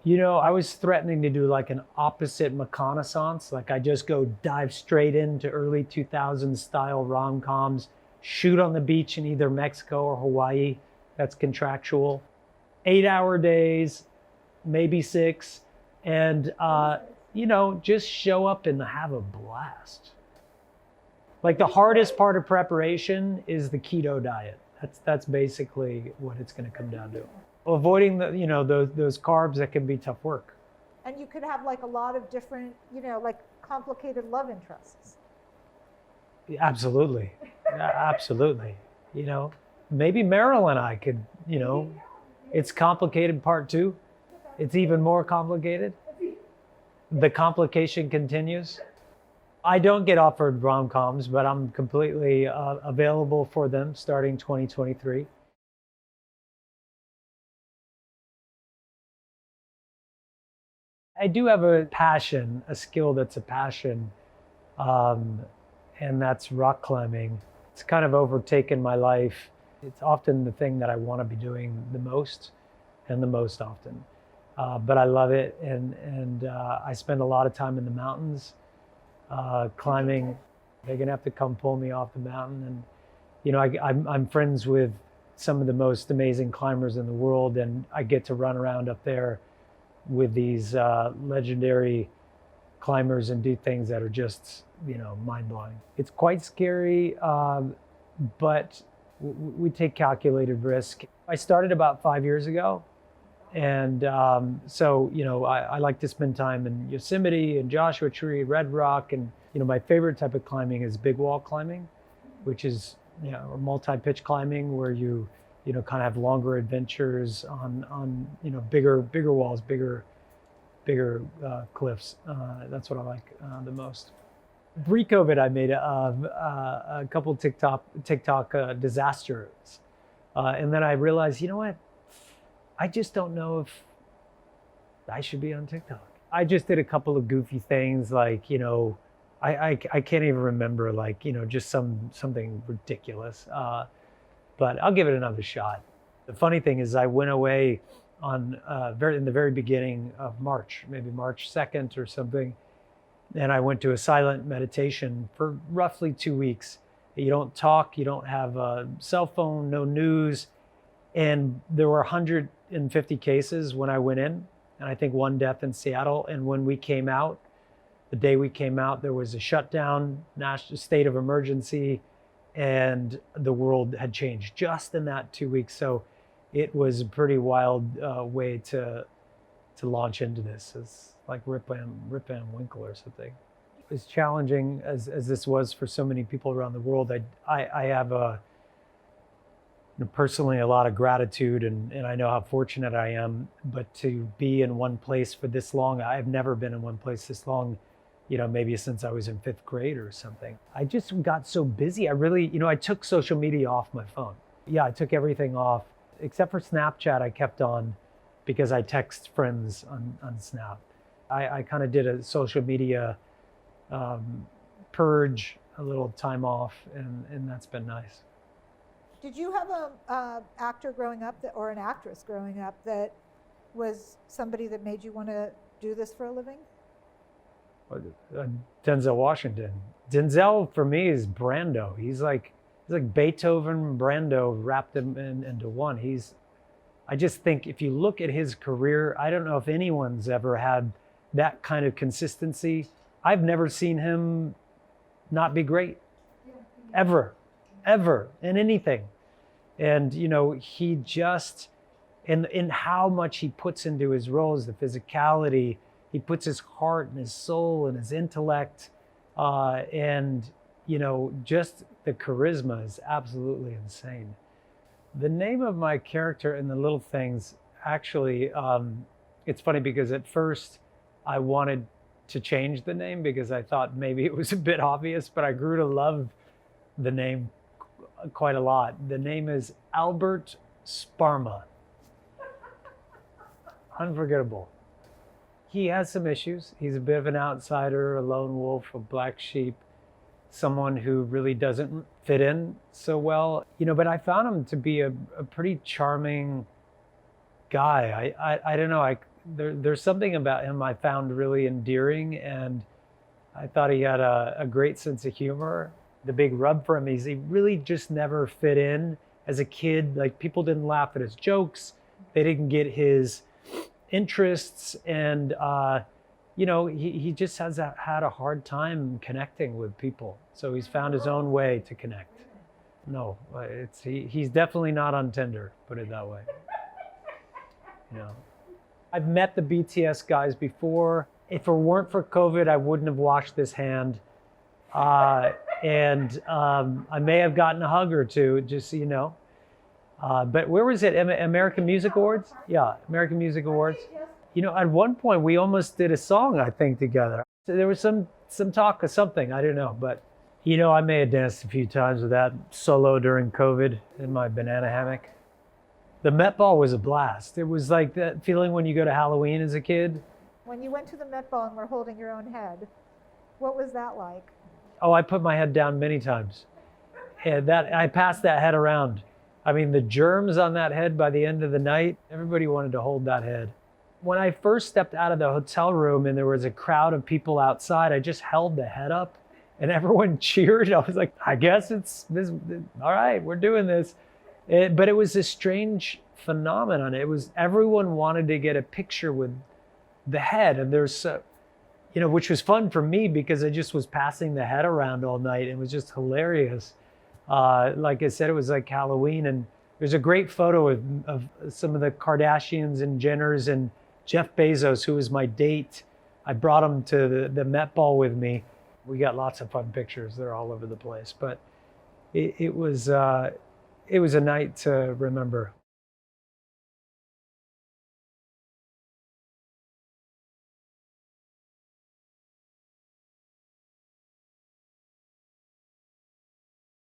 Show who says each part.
Speaker 1: I was threatening to do like an opposite reconnaissance. Like I just go dive straight into early 2000s style rom-coms, shoot on the beach in either Mexico or Hawaii. That's contractual. 8-hour days, maybe 6. And, just show up and have a blast. Like the hardest part of preparation is the keto diet. That's basically what it's going to come down to. Avoiding those carbs that can be tough work.
Speaker 2: And you could have like a lot of different, like complicated love interests.
Speaker 1: Absolutely. Absolutely. Maybe Meryl and I could, it's complicated part 2. It's even more complicated. The complication continues. I don't get offered rom-coms, but I'm completely available for them starting 2023. I do have a passion, a skill that's a passion, and that's rock climbing. It's kind of overtaken my life. It's often the thing that I want to be doing the most and the most often. But I love it, and I spend a lot of time in the mountains climbing. They're gonna have to come pull me off the mountain, and I'm friends with some of the most amazing climbers in the world, and I get to run around up there with these legendary climbers and do things that are just mind-blowing. It's quite scary, but we take calculated risk. I started about 5 years ago. And so, I like to spend time in Yosemite and Joshua Tree, Red Rock. And, my favorite type of climbing is big wall climbing, which is, or multi-pitch climbing, where you kind of have longer adventures on bigger walls, bigger cliffs. That's what I like the most. Pre-COVID, I made a couple TikTok disasters. And then I realized, what? I just don't know if I should be on TikTok. I just did a couple of goofy things, like, I can't even remember, like, just something ridiculous. But I'll give it another shot. The funny thing is I went away on in the very beginning of March, maybe March 2nd or something. And I went to a silent meditation for roughly 2 weeks. You don't talk, you don't have a cell phone, no news. And there were 150 cases when I went in, and I think 1 death in Seattle. And when we came out, the day we came out, there was a shutdown, national state of emergency, and the world had changed just in that 2 weeks. So it was a pretty wild way to launch into this. It's like Rip Van Winkle or something. As challenging as this was for so many people around the world, I have personally a lot of gratitude, and I know how fortunate I am. But to be in one place for this long, I've never been in one place this long, maybe since I was in 5th grade or something. I just got so busy. I really, I took social media off my phone. Yeah, I took everything off except for Snapchat. I kept on because I text friends on Snap. I kind of did a social media purge, a little time off, and that's been nice.
Speaker 2: Did you have a actor growing up or an actress growing up that was somebody that made you want to do this for a living?
Speaker 1: Denzel Washington. Denzel for me is Brando. He's like Beethoven, Brando wrapped him into one. I just think if you look at his career, I don't know if anyone's ever had that kind of consistency. I've never seen him not be great, ever in anything. And he just, in how much he puts into his roles, the physicality, he puts his heart and his soul and his intellect, and just the charisma is absolutely insane. The name of my character in The Little Things, actually, it's funny because at first I wanted to change the name because I thought maybe it was a bit obvious, but I grew to love the name quite a lot. The name is Albert Sparma. Unforgettable. He has some issues. He's a bit of an outsider, a lone wolf, a black sheep, someone who really doesn't fit in so well. But I found him to be a pretty charming guy. I don't know. there's something about him I found really endearing, and I thought he had a great sense of humor. The big rub for him is he really just never fit in as a kid. Like, people didn't laugh at his jokes, they didn't get his interests, and he just had a hard time connecting with people. So he's found his own way to connect. No, he's definitely not on Tinder, put it that way. I've met the BTS guys before. If it weren't for COVID, I wouldn't have washed this hand. And I may have gotten a hug or two, just so you know. But where was it? American Music Awards? Yeah, American Music Awards. At one point we almost did a song, I think, together. So there was some talk of something, I don't know. But, I may have danced a few times with that solo during COVID in my banana hammock. The Met Ball was a blast. It was like that feeling when you go to Halloween as a kid.
Speaker 2: When you went to the Met Ball and were holding your own head, what was that like?
Speaker 1: Oh, I put my head down many times. And I passed that head around. I mean, the germs on that head by the end of the night, everybody wanted to hold that head. When I first stepped out of the hotel room and there was a crowd of people outside, I just held the head up and everyone cheered. I was like, I guess it's this. All right, we're doing this. But it was a strange phenomenon. It was, everyone wanted to get a picture with the head, and which was fun for me because I just was passing the head around all night. It was just hilarious. Like I said, it was like Halloween, and there's a great photo of some of the Kardashians and Jenners and Jeff Bezos, who was my date. I brought him to the Met Ball with me. We got lots of fun pictures. They're all over the place, but it was a night to remember.